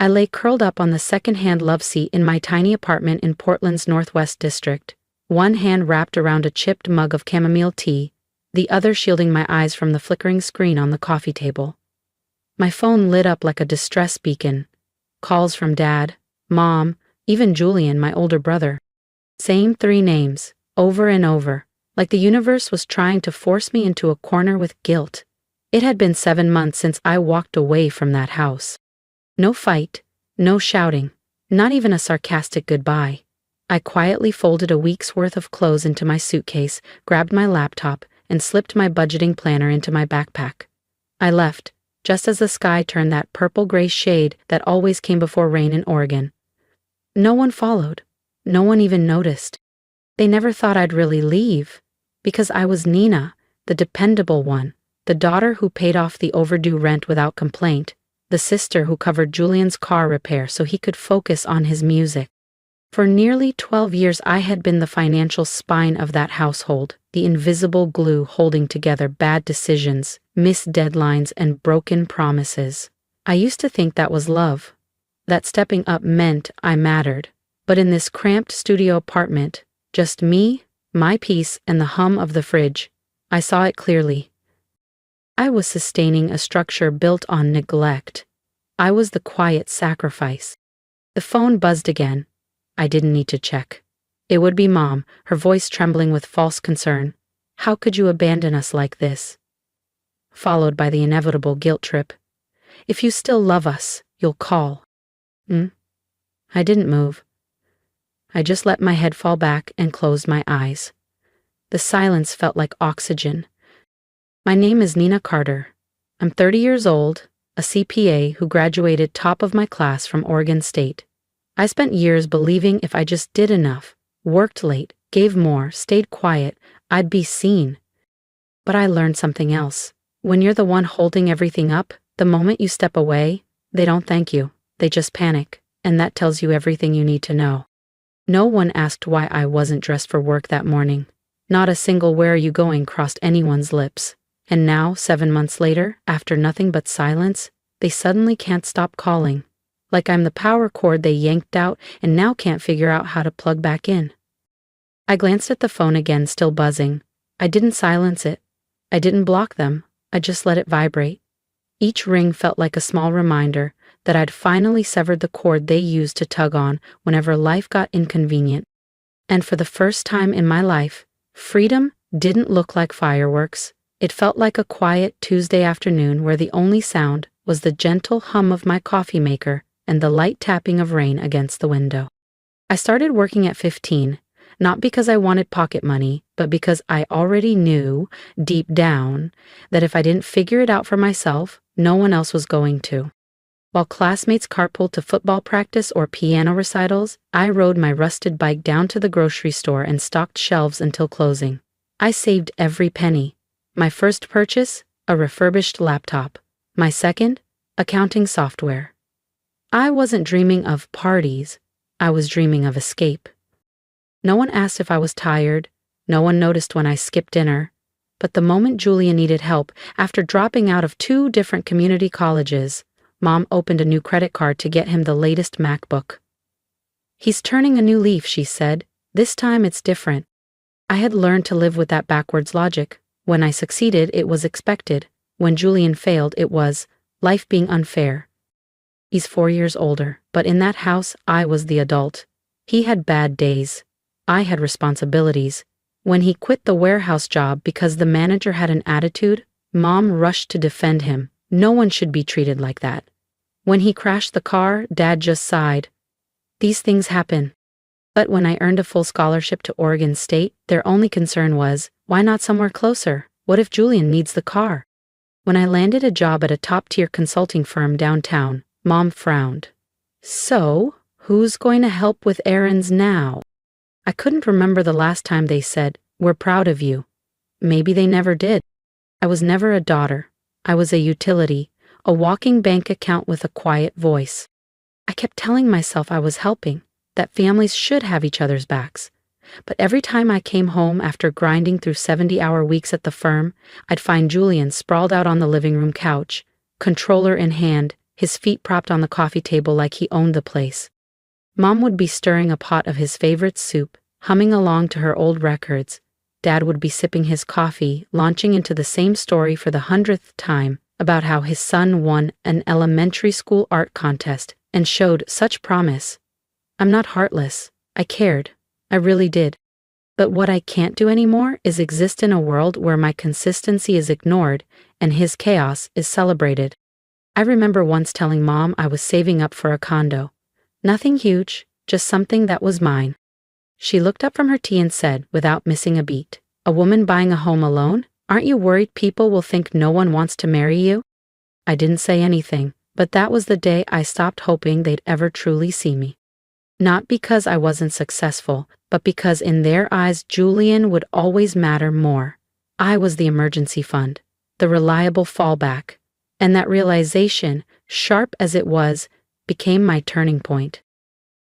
I lay curled up on the second-hand love seat in my tiny apartment in Portland's Northwest District, one hand wrapped around a chipped mug of chamomile tea, the other shielding my eyes from the flickering screen on the coffee table. My phone lit up like a distress beacon. Calls from Dad, Mom, even Julian, my older brother. Same 3 names, over and over, like the universe was trying to force me into a corner with guilt. It had been 7 months since I walked away from that house. No fight, no shouting, not even a sarcastic goodbye. I quietly folded a week's worth of clothes into my suitcase, grabbed my laptop, and slipped my budgeting planner into my backpack. I left, just as the sky turned that purple-gray shade that always came before rain in Oregon. No one followed. No one even noticed. They never thought I'd really leave, because I was Nina, the dependable one, the daughter who paid off the overdue rent without complaint, the sister who covered Julian's car repair so he could focus on his music. For nearly 12 years I had been the financial spine of that household, the invisible glue holding together bad decisions, missed deadlines, and broken promises. I used to think that was love, that stepping up meant I mattered. But in this cramped studio apartment, just me, my peace, and the hum of the fridge, I saw it clearly. I was sustaining a structure built on neglect. I was the quiet sacrifice. The phone buzzed again. I didn't need to check. It would be Mom, her voice trembling with false concern. How could you abandon us like this? Followed by the inevitable guilt trip. If you still love us, you'll call. I didn't move. I just let my head fall back and closed my eyes. The silence felt like oxygen. My name is Nina Carter. I'm 30 years old, a CPA who graduated top of my class from Oregon State. I spent years believing if I just did enough, worked late, gave more, stayed quiet, I'd be seen. But I learned something else. When you're the one holding everything up, the moment you step away, they don't thank you, they just panic, and that tells you everything you need to know. No one asked why I wasn't dressed for work that morning. Not a single "where are you going" crossed anyone's lips. And now, 7 months later, after nothing but silence, they suddenly can't stop calling. Like I'm the power cord they yanked out and now can't figure out how to plug back in. I glanced at the phone again, still buzzing. I didn't silence it. I didn't block them. I just let it vibrate. Each ring felt like a small reminder that I'd finally severed the cord they used to tug on whenever life got inconvenient. And for the first time in my life, freedom didn't look like fireworks. It felt like a quiet Tuesday afternoon where the only sound was the gentle hum of my coffee maker and the light tapping of rain against the window. I started working at 15, not because I wanted pocket money, but because I already knew, deep down, that if I didn't figure it out for myself, no one else was going to. While classmates carpooled to football practice or piano recitals, I rode my rusted bike down to the grocery store and stocked shelves until closing. I saved every penny. My first purchase, a refurbished laptop. My second, accounting software. I wasn't dreaming of parties. I was dreaming of escape. No one asked if I was tired. No one noticed when I skipped dinner. But the moment Julia needed help, after dropping out of 2 different community colleges, Mom opened a new credit card to get him the latest MacBook. He's turning a new leaf, she said. This time it's different. I had learned to live with that backwards logic. When I succeeded, it was expected. When Julian failed, it was life being unfair. He's 4 years older, but in that house, I was the adult. He had bad days. I had responsibilities. When he quit the warehouse job because the manager had an attitude, Mom rushed to defend him. No one should be treated like that. When he crashed the car, Dad just sighed. These things happen. But when I earned a full scholarship to Oregon State, their only concern was, why not somewhere closer? What if Julian needs the car? When I landed a job at a top-tier consulting firm downtown, Mom frowned. So, who's going to help with errands now? I couldn't remember the last time they said, we're proud of you. Maybe they never did. I was never a daughter. I was a utility, a walking bank account with a quiet voice. I kept telling myself I was helping, that families should have each other's backs. But every time I came home after grinding through 70-hour weeks at the firm, I'd find Julian sprawled out on the living room couch, controller in hand, his feet propped on the coffee table like he owned the place. Mom would be stirring a pot of his favorite soup, humming along to her old records. Dad would be sipping his coffee, launching into the same story for the 100th time, about how his son won an elementary school art contest and showed such promise. I'm not heartless. I cared. I really did. But what I can't do anymore is exist in a world where my consistency is ignored and his chaos is celebrated. I remember once telling Mom I was saving up for a condo. Nothing huge, just something that was mine. She looked up from her tea and said, without missing a beat, "A woman buying a home alone? Aren't you worried people will think no one wants to marry you?" I didn't say anything, but that was the day I stopped hoping they'd ever truly see me. Not because I wasn't successful, but because in their eyes Julian would always matter more. I was the emergency fund, the reliable fallback. And that realization, sharp as it was, became my turning point.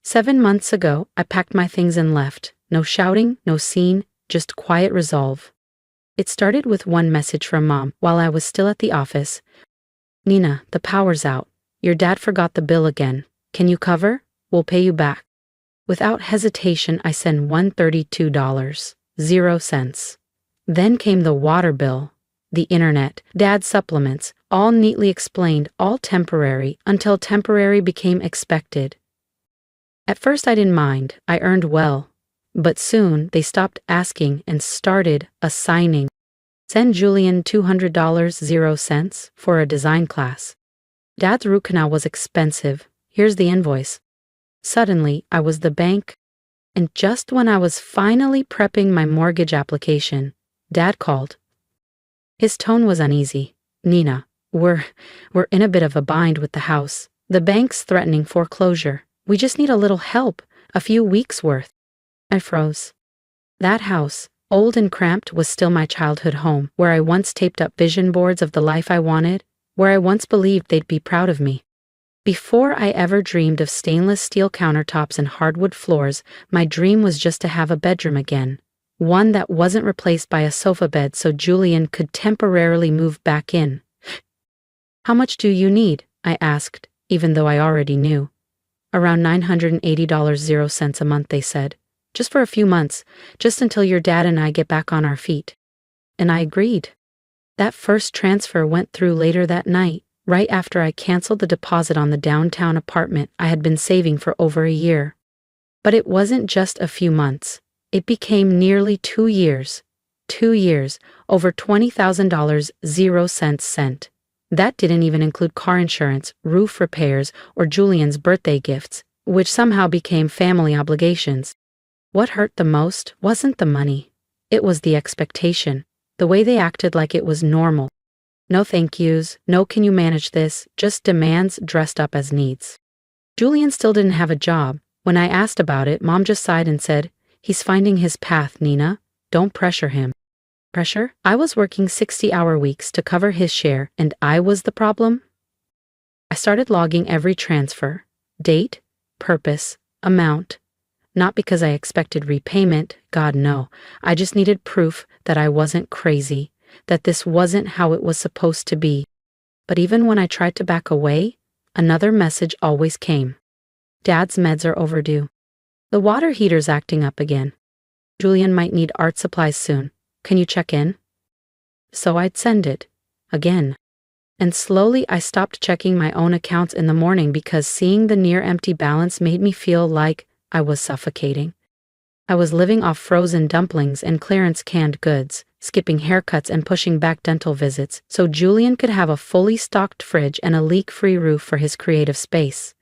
7 months ago, I packed my things and left. No shouting, no scene, just quiet resolve. It started with one message from Mom while I was still at the office. "Nina, the power's out. Your dad forgot the bill again. Can you cover? We'll pay you back." Without hesitation, I sent $132.00. Then came the water bill, the internet, Dad's supplements, all neatly explained, all temporary, until temporary became expected. At first I didn't mind, I earned well. But soon they stopped asking and started assigning. Send Julian $200.00 for a design class. Dad's root canal was expensive. Here's the invoice. Suddenly, I was the bank. And just when I was finally prepping my mortgage application, Dad called. His tone was uneasy. "Nina, we're in a bit of a bind with the house. The bank's threatening foreclosure. We just need a little help, a few weeks' worth." I froze. That house, old and cramped, was still my childhood home, where I once taped up vision boards of the life I wanted, where I once believed they'd be proud of me. Before I ever dreamed of stainless steel countertops and hardwood floors, my dream was just to have a bedroom again. One that wasn't replaced by a sofa bed so Julian could temporarily move back in. "How much do you need?" I asked, even though I already knew. "Around $980.00 a month," they said. "Just for a few months, just until your dad and I get back on our feet." And I agreed. That first transfer went through later that night, right after I canceled the deposit on the downtown apartment I had been saving for over a year. But it wasn't just a few months. It became nearly 2 years. 2 years, over $20,000.00 sent. That didn't even include car insurance, roof repairs, or Julian's birthday gifts, which somehow became family obligations. What hurt the most wasn't the money. It was the expectation, the way they acted like it was normal. No thank yous, no can you manage this, just demands dressed up as needs. Julian still didn't have a job. When I asked about it, Mom just sighed and said, "He's finding his path, Nina. Don't pressure him." Pressure? I was working 60-hour weeks to cover his share, and I was the problem? I started logging every transfer. Date, purpose, amount. Not because I expected repayment, God no. I just needed proof that I wasn't crazy, that this wasn't how it was supposed to be. But even when I tried to back away, another message always came. "Dad's meds are overdue. The water heater's acting up again. Julian might need art supplies soon. Can you check in?" So I'd send it. Again. And slowly I stopped checking my own accounts in the morning because seeing the near-empty balance made me feel like I was suffocating. I was living off frozen dumplings and clearance canned goods, skipping haircuts and pushing back dental visits so Julian could have a fully stocked fridge and a leak-free roof for his creative space.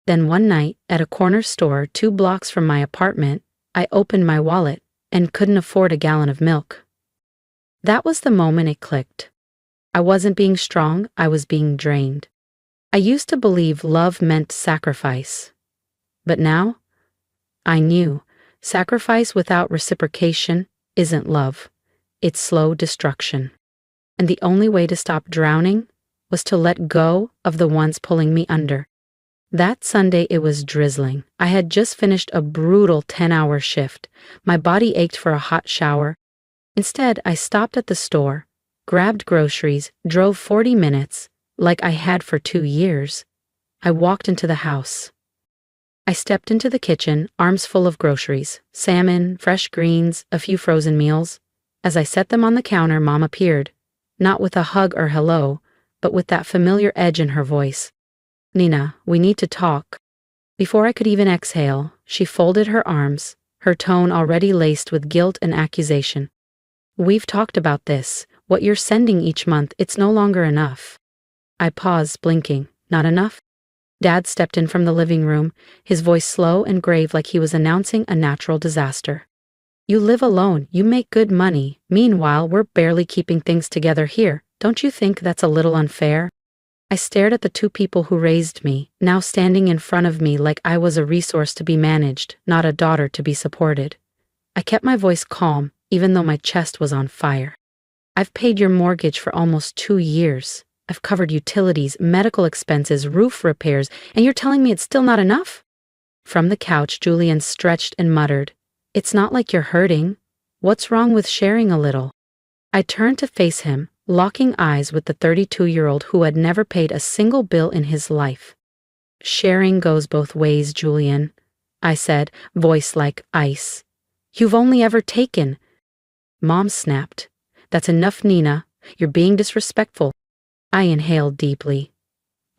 Then one night, at a corner store 2 blocks from my apartment, I opened my wallet and couldn't afford a gallon of milk. That was the moment it clicked. I wasn't being strong, I was being drained. I used to believe love meant sacrifice. But now, I knew sacrifice without reciprocation isn't love. It's slow destruction. And the only way to stop drowning was to let go of the ones pulling me under. That Sunday it was drizzling. I had just finished a brutal 10-hour shift. My body ached for a hot shower. Instead, I stopped at the store, grabbed groceries, drove 40 minutes, like I had for 2 years. I walked into the house. I stepped into the kitchen, arms full of groceries, salmon, fresh greens, a few frozen meals. As I set them on the counter, Mom appeared, not with a hug or hello, but with that familiar edge in her voice. "Nina, we need to talk." Before I could even exhale, she folded her arms, her tone already laced with guilt and accusation. "We've talked about this. What you're sending each month, it's no longer enough." I paused, blinking. "Not enough?" Dad stepped in from the living room, his voice slow and grave like he was announcing a natural disaster. "You live alone, you make good money. Meanwhile, we're barely keeping things together here. Don't you think that's a little unfair?" I stared at the two people who raised me, now standing in front of me like I was a resource to be managed, not a daughter to be supported. I kept my voice calm, even though my chest was on fire. "I've paid your mortgage for almost 2 years. I've covered utilities, medical expenses, roof repairs, and you're telling me it's still not enough?" From the couch, Julian stretched and muttered, "It's not like you're hurting. What's wrong with sharing a little?" I turned to face him, locking eyes with the 32-year-old who had never paid a single bill in his life. "Sharing goes both ways, Julian," I said, voice like ice. "You've only ever taken." Mom snapped. "That's enough, Nina. You're being disrespectful." I inhaled deeply.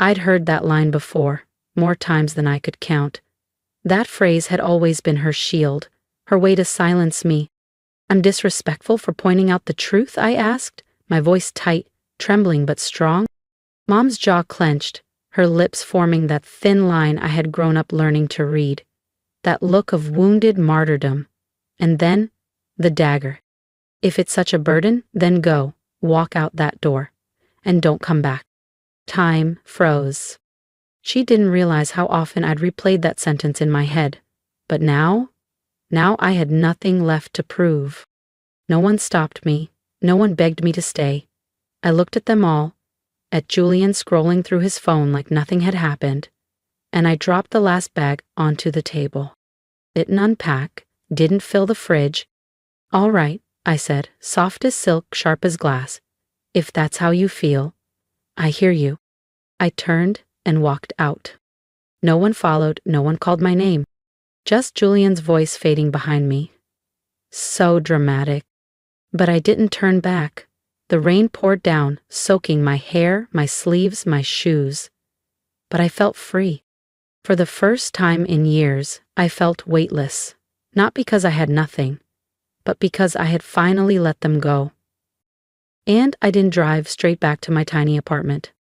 I'd heard that line before, more times than I could count. That phrase had always been her shield, her way to silence me. "I'm disrespectful for pointing out the truth?" I asked, my voice tight, trembling but strong. Mom's jaw clenched, her lips forming that thin line I had grown up learning to read. That look of wounded martyrdom. And then, the dagger. "If it's such a burden, then go, walk out that door. And don't come back." Time froze. She didn't realize how often I'd replayed that sentence in my head. But now I had nothing left to prove. No one stopped me. No one begged me to stay. I looked at them all, at Julian scrolling through his phone like nothing had happened, and I dropped the last bag onto the table. Didn't unpack, didn't fill the fridge. "All right," I said, soft as silk, sharp as glass. "If that's how you feel, I hear you." I turned and walked out. No one followed, no one called my name. Just Julian's voice fading behind me. So dramatic. But I didn't turn back. The rain poured down, soaking my hair, my sleeves, my shoes. But I felt free. For the first time in years, I felt weightless. Not because I had nothing, but because I had finally let them go. And I didn't drive straight back to my tiny apartment.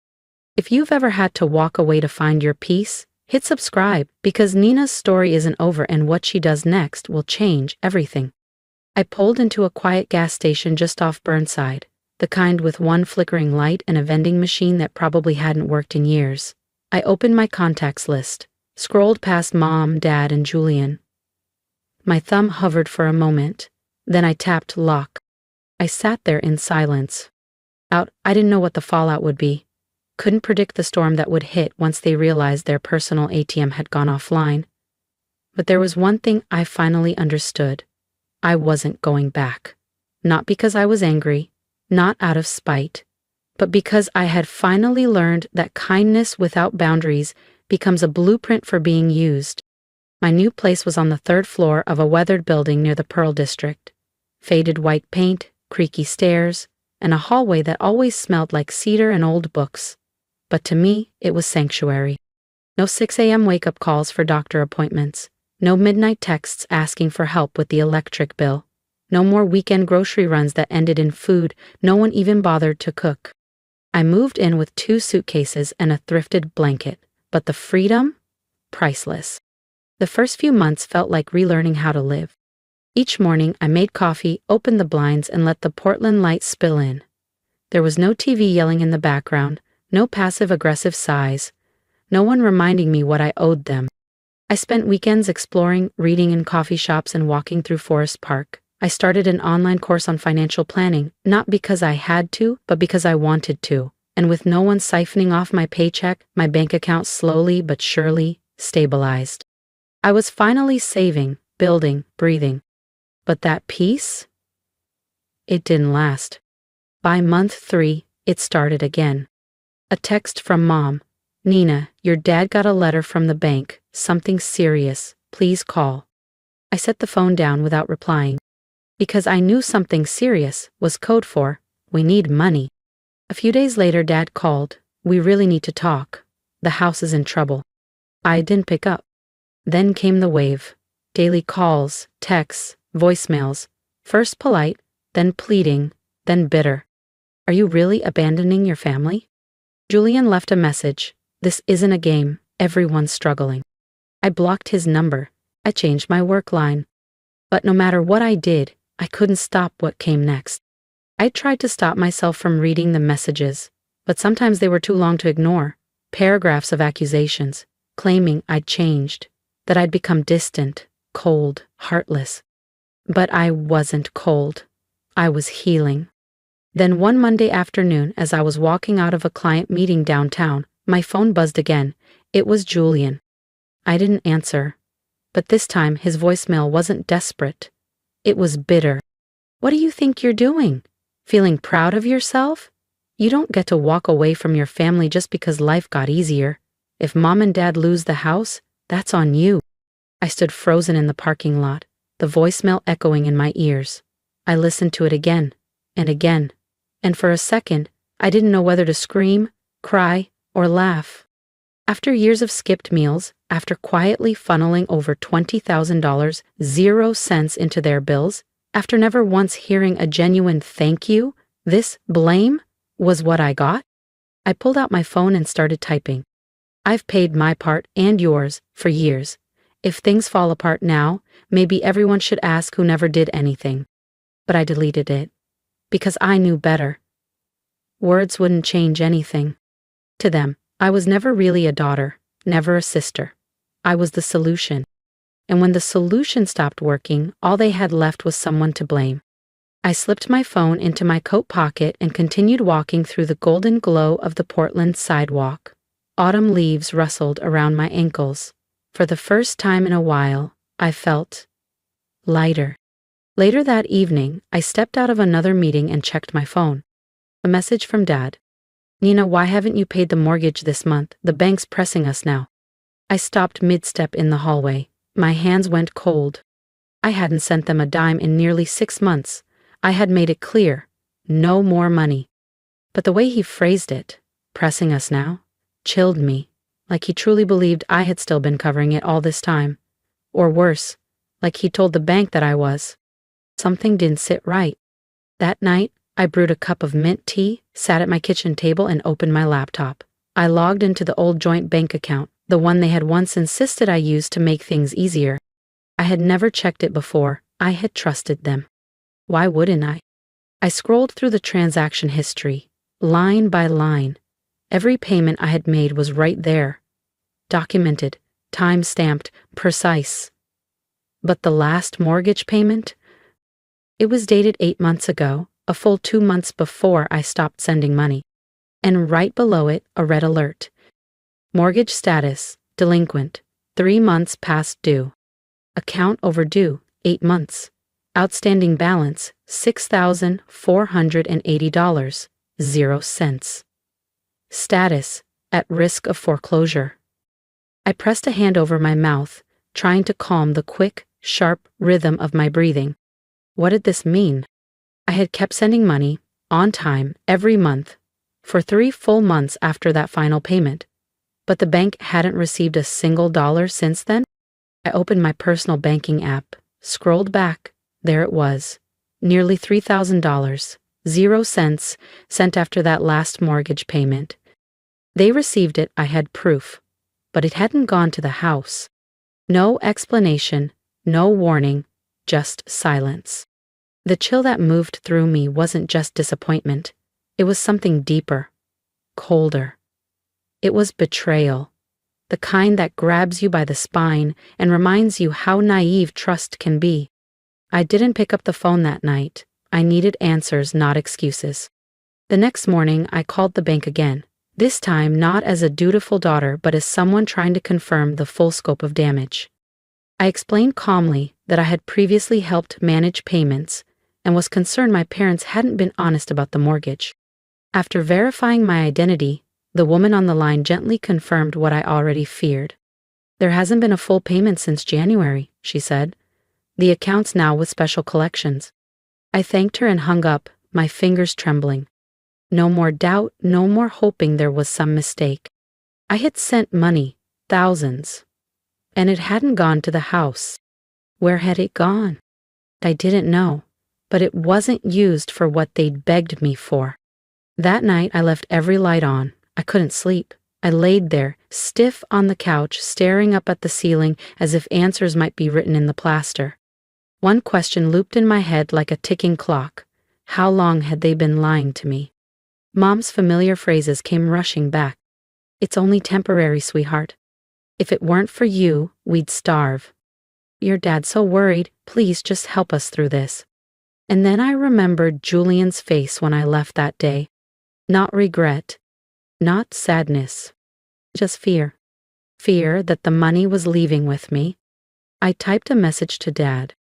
If you've ever had to walk away to find your peace, hit subscribe, because Nina's story isn't over and what she does next will change everything. I pulled into a quiet gas station just off Burnside, the kind with one flickering light and a vending machine that probably hadn't worked in years. I opened my contacts list, scrolled past Mom, Dad, and Julian. My thumb hovered for a moment, then I tapped lock. I sat there in silence. I didn't know what the fallout would be. Couldn't predict the storm that would hit once they realized their personal ATM had gone offline. But there was one thing I finally understood. I wasn't going back. Not because I was angry, not out of spite, but because I had finally learned that kindness without boundaries becomes a blueprint for being used. My new place was on the 3rd floor of a weathered building near the Pearl District. Faded white paint, creaky stairs, and a hallway that always smelled like cedar and old books. But to me, it was sanctuary. No 6 a.m. wake-up calls for doctor appointments. No midnight texts asking for help with the electric bill. No more weekend grocery runs that ended in food no one even bothered to cook. I moved in with 2 suitcases and a thrifted blanket, but the freedom? Priceless. The first few months felt like relearning how to live. Each morning, I made coffee, opened the blinds, and let the Portland light spill in. There was no TV yelling in the background, no passive-aggressive sighs, no one reminding me what I owed them. I spent weekends exploring, reading in coffee shops, and walking through Forest Park. I started an online course on financial planning, not because I had to, but because I wanted to. And with no one siphoning off my paycheck, my bank account slowly but surely stabilized. I was finally saving, building, breathing. But that peace? It didn't last. By month 3, it started again. A text from Mom. Nina, your dad got a letter from the bank. Something serious. Please call. I set the phone down without replying, because I knew something serious was code for, we need money. A few days later, Dad called. We really need to talk. The house is in trouble. I didn't pick up. Then came the wave. Daily calls, texts, voicemails. First polite, then pleading, then bitter. Are you really abandoning your family? Julian left a message. This isn't a game. Everyone's struggling. I blocked his number. I changed my work line. But no matter what I did, I couldn't stop what came next. I tried to stop myself from reading the messages, but sometimes they were too long to ignore. Paragraphs of accusations, claiming I'd changed, that I'd become distant, cold, heartless. But I wasn't cold. I was healing. Then one Monday afternoon, as I was walking out of a client meeting downtown, my phone buzzed again. It was Julian. I didn't answer. But this time his voicemail wasn't desperate. It was bitter. What do you think you're doing? Feeling proud of yourself? You don't get to walk away from your family just because life got easier. If Mom and Dad lose the house, that's on you. I stood frozen in the parking lot, the voicemail echoing in my ears. I listened to it again, and again, and for a second, I didn't know whether to scream, cry, or laugh. After years of skipped meals, after quietly funneling over $20,000, 0 cents into their bills, after never once hearing a genuine thank you, this blame was what I got? I pulled out my phone and started typing. I've paid my part and yours for years. If things fall apart now, maybe everyone should ask who never did anything. But I deleted it. Because I knew better. Words wouldn't change anything. To them, I was never really a daughter, never a sister. I was the solution. And when the solution stopped working, all they had left was someone to blame. I slipped my phone into my coat pocket and continued walking through the golden glow of the Portland sidewalk. Autumn leaves rustled around my ankles. For the first time in a while, I felt lighter. Later that evening, I stepped out of another meeting and checked my phone. A message from Dad. Nina, why haven't you paid the mortgage this month? The bank's pressing us now. I stopped mid-step in the hallway. My hands went cold. I hadn't sent them a dime in nearly 6 months. I had made it clear. No more money. But the way he phrased it, pressing us now, chilled me, like he truly believed I had still been covering it all this time. Or worse, like he told the bank that I was. Something didn't sit right. That night, I brewed a cup of mint tea, sat at my kitchen table, and opened my laptop. I logged into the old joint bank account, the one they had once insisted I use to make things easier. I had never checked it before. I had trusted them. Why wouldn't I? I scrolled through the transaction history, line by line. Every payment I had made was right there. Documented, time-stamped, precise. But the last mortgage payment? It was dated 8 months ago, a full 2 months before I stopped sending money. And right below it, a red alert. Mortgage status, delinquent, 3 months past due. Account overdue, 8 months. Outstanding balance, $6,480, 0 cents. Status, at risk of foreclosure. I pressed a hand over my mouth, trying to calm the quick, sharp rhythm of my breathing. What did this mean? I had kept sending money, on time, every month, for 3 full months after that final payment. But the bank hadn't received a single dollar since then? I opened my personal banking app, scrolled back. There it was. Nearly $3,000, 0 cents, sent after that last mortgage payment. They received it, I had proof. But it hadn't gone to the house. No explanation, no warning, just silence. The chill that moved through me wasn't just disappointment. It was something deeper, colder. It was betrayal. The kind that grabs you by the spine and reminds you how naive trust can be. I didn't pick up the phone that night. I needed answers, not excuses. The next morning, I called the bank again, this time not as a dutiful daughter but as someone trying to confirm the full scope of damage. I explained calmly that I had previously helped manage payments and was concerned my parents hadn't been honest about the mortgage. After verifying my identity, The woman on the line gently confirmed what I already feared. There hasn't been a full payment since January, she said. The account's now with special collections. I thanked her and hung up, my fingers trembling. No more doubt, no more hoping there was some mistake. I had sent money, thousands. And it hadn't gone to the house. Where had it gone? I didn't know, but it wasn't used for what they'd begged me for. That night I left every light on. I couldn't sleep. I laid there, stiff on the couch, staring up at the ceiling as if answers might be written in the plaster. One question looped in my head like a ticking clock. How long had they been lying to me? Mom's familiar phrases came rushing back. It's only temporary, sweetheart. If it weren't for you, we'd starve. Your dad's so worried. Please just help us through this. And then I remembered Julian's face when I left that day. Not regret. Not sadness. Just fear. Fear that the money was leaving with me. I typed a message to Dad.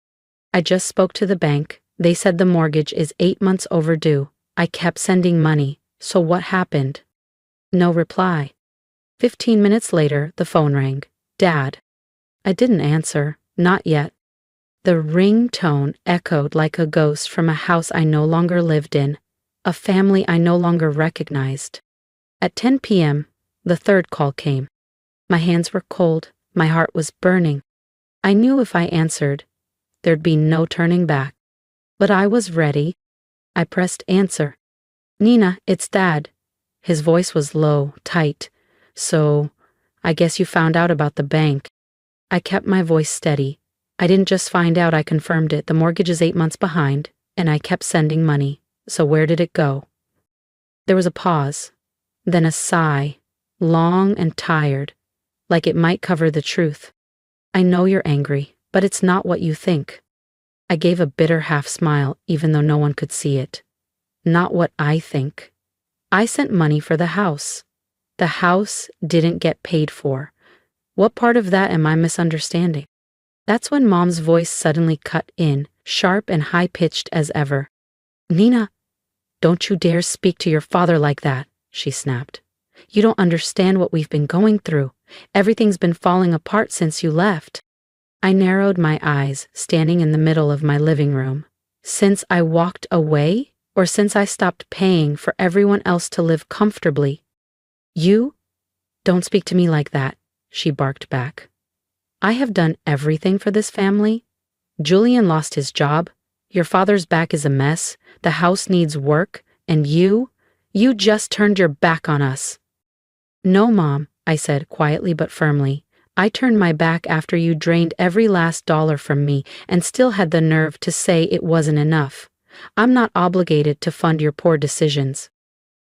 I just spoke to the bank. They said the mortgage is 8 months overdue. I kept sending money. So what happened? No reply. 15 minutes later, the phone rang. Dad. I didn't answer. Not yet. The ringtone echoed like a ghost from a house I no longer lived in, a family I no longer recognized. At 10 p.m., the third call came. My hands were cold. My heart was burning. I knew if I answered, there'd be no turning back. But I was ready. I pressed answer. Nina, it's Dad. His voice was low, tight. So, I guess you found out about the bank. I kept my voice steady. I didn't just find out, I confirmed it. The mortgage is 8 months behind, and I kept sending money. So where did it go? There was a pause, then a sigh, long and tired, like it might cover the truth. I know you're angry, but it's not what you think. I gave a bitter half smile, even though no one could see it. Not what I think. I sent money for the house. The house didn't get paid for. What part of that am I misunderstanding? That's when Mom's voice suddenly cut in, sharp and high-pitched as ever. Nina, don't you dare speak to your father like that, she snapped. You don't understand what we've been going through. Everything's been falling apart since you left. I narrowed my eyes, standing in the middle of my living room. Since I walked away, or since I stopped paying for everyone else to live comfortably? You? Don't speak to me like that, she barked back. I have done everything for this family. Julian lost his job. Your father's back is a mess. The house needs work. And you just turned your back on us. No, Mom, I said quietly but firmly. I turned my back after you drained every last dollar from me and still had the nerve to say it wasn't enough. I'm not obligated to fund your poor decisions.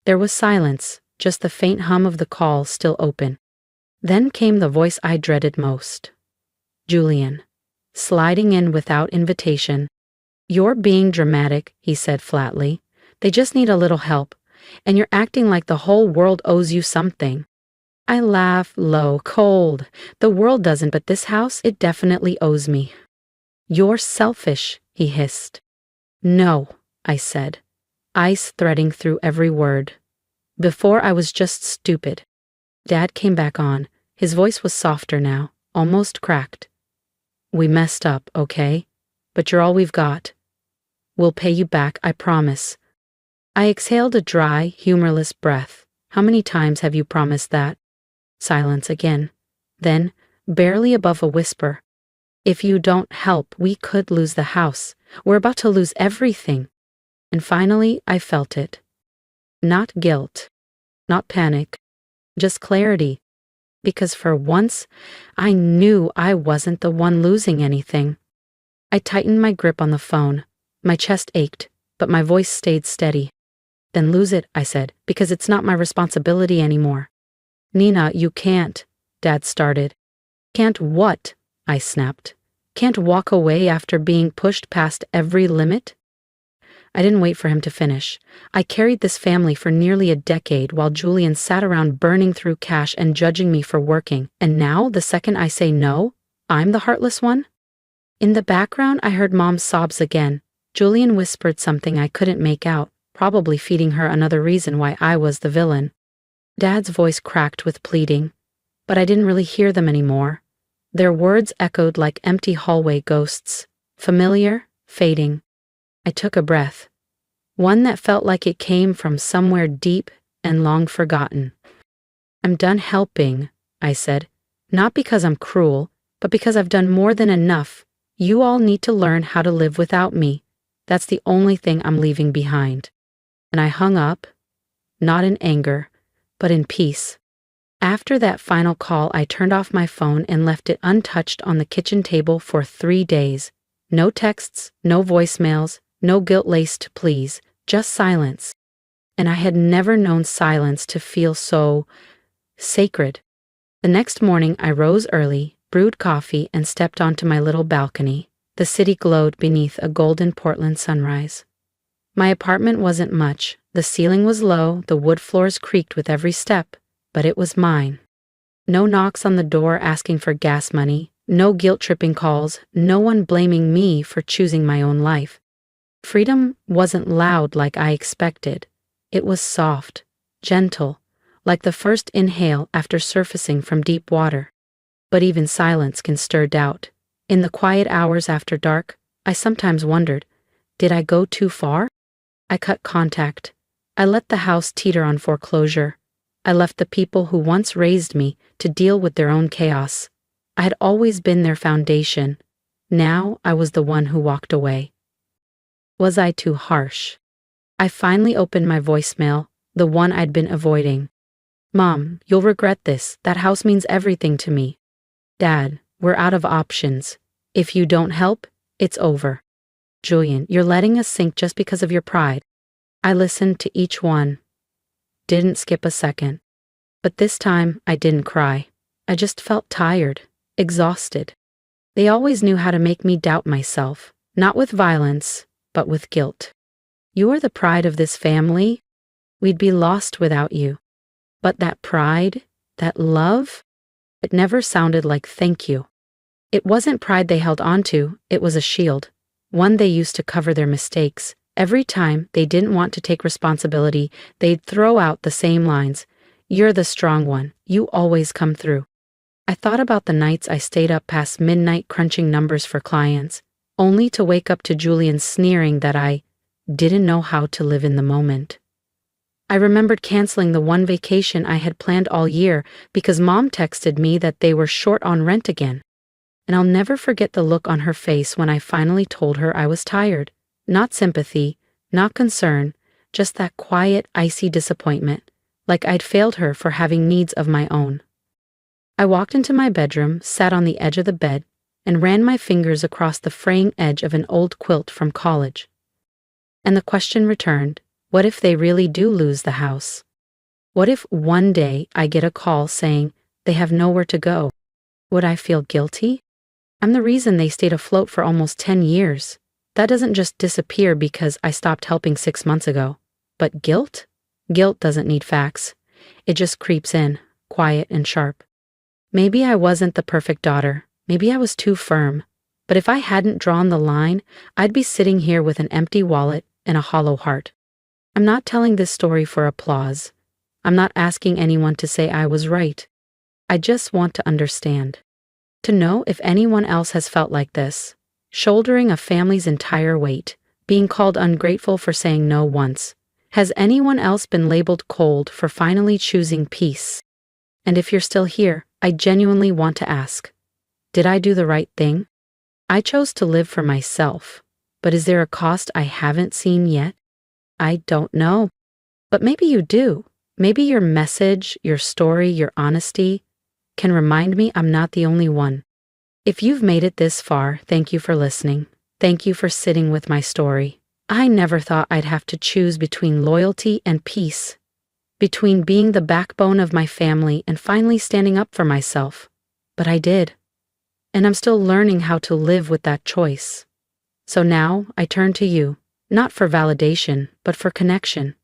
There was silence, just the faint hum of the call still open. Then came the voice I dreaded most. Julian, sliding in without invitation. You're being dramatic, he said flatly. They just need a little help, and you're acting like the whole world owes you something. I laughed low, cold. The world doesn't, but this house, it definitely owes me. You're selfish, he hissed. No, I said, ice threading through every word. Before I was just stupid. Dad came back on. His voice was softer now, almost cracked. We messed up, okay? But you're all we've got. We'll pay you back, I promise. I exhaled a dry, humorless breath. How many times have you promised that? Silence again. Then, barely above a whisper. If you don't help, we could lose the house. We're about to lose everything. And finally, I felt it. Not guilt. Not panic. Just clarity. Because for once, I knew I wasn't the one losing anything. I tightened my grip on the phone. My chest ached, but my voice stayed steady. Then lose it, I said, because it's not my responsibility anymore. Nina, you can't, Dad started. Can't what? I snapped. Can't walk away after being pushed past every limit? I didn't wait for him to finish. I carried this family for nearly a decade while Julian sat around burning through cash and judging me for working. And now, the second I say no, I'm the heartless one? In the background, I heard Mom's sobs again. Julian whispered something I couldn't make out, probably feeding her another reason why I was the villain. Dad's voice cracked with pleading, but I didn't really hear them anymore. Their words echoed like empty hallway ghosts, familiar, fading. I took a breath, one that felt like it came from somewhere deep and long forgotten. I'm done helping, I said, not because I'm cruel, but because I've done more than enough. You all need to learn how to live without me. That's the only thing I'm leaving behind. And I hung up, not in anger, but in peace. After that final call, I turned off my phone and left it untouched on the kitchen table for 3 days. No texts, no voicemails, no guilt-laced pleas, just silence. And I had never known silence to feel so sacred. The next morning, I rose early, brewed coffee, and stepped onto my little balcony. The city glowed beneath a golden Portland sunrise. My apartment wasn't much. The ceiling was low, the wood floors creaked with every step, but it was mine. No knocks on the door asking for gas money, no guilt-tripping calls, no one blaming me for choosing my own life. Freedom wasn't loud like I expected. It was soft, gentle, like the first inhale after surfacing from deep water. But even silence can stir doubt. In the quiet hours after dark, I sometimes wondered, did I go too far? I cut contact. I let the house teeter on foreclosure. I left the people who once raised me to deal with their own chaos. I had always been their foundation. Now I was the one who walked away. Was I too harsh? I finally opened my voicemail, the one I'd been avoiding. Mom, you'll regret this. That house means everything to me. Dad, we're out of options. If you don't help, it's over. Julian, you're letting us sink just because of your pride. I listened to each one. Didn't skip a second. But this time, I didn't cry. I just felt tired, exhausted. They always knew how to make me doubt myself, not with violence, but with guilt. You are the pride of this family. We'd be lost without you. But that pride, that love, it never sounded like thank you. It wasn't pride they held onto, it was a shield, one they used to cover their mistakes. Every time they didn't want to take responsibility, they'd throw out the same lines. You're the strong one, you always come through. I thought about the nights I stayed up past midnight crunching numbers for clients, only to wake up to Julian sneering that I didn't know how to live in the moment. I remembered canceling the one vacation I had planned all year because Mom texted me that they were short on rent again. And I'll never forget the look on her face when I finally told her I was tired. Not sympathy, not concern, just that quiet, icy disappointment, like I'd failed her for having needs of my own. I walked into my bedroom, sat on the edge of the bed, and ran my fingers across the fraying edge of an old quilt from college. And the question returned, what if they really do lose the house? What if one day I get a call saying they have nowhere to go? Would I feel guilty? I'm the reason they stayed afloat for almost 10 years. That doesn't just disappear because I stopped helping 6 months ago. But guilt? Guilt doesn't need facts. It just creeps in, quiet and sharp. Maybe I wasn't the perfect daughter. Maybe I was too firm. But if I hadn't drawn the line, I'd be sitting here with an empty wallet and a hollow heart. I'm not telling this story for applause. I'm not asking anyone to say I was right. I just want to understand. To know if anyone else has felt like this, shouldering a family's entire weight, being called ungrateful for saying no once. Has anyone else been labeled cold for finally choosing peace? And if you're still here, I genuinely want to ask, did I do the right thing? I chose to live for myself, but is there a cost I haven't seen yet? I don't know. But maybe you do. Maybe your message, your story, your honesty can remind me I'm not the only one. If you've made it this far, thank you for listening. Thank you for sitting with my story. I never thought I'd have to choose between loyalty and peace, between being the backbone of my family and finally standing up for myself. But I did. And I'm still learning how to live with that choice. So now I turn to you. Not for validation, but for connection.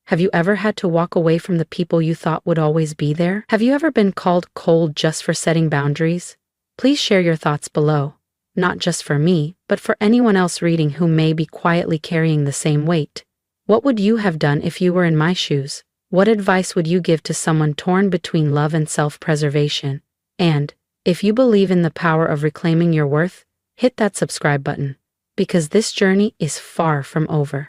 Have you ever had to walk away from the people you thought would always be there? Have you ever been called cold just for setting boundaries? Please share your thoughts below, not just for me, but for anyone else reading who may be quietly carrying the same weight. What would you have done if you were in my shoes? What advice would you give to someone torn between love and self-preservation? And, if you believe in the power of reclaiming your worth, hit that subscribe button, because this journey is far from over.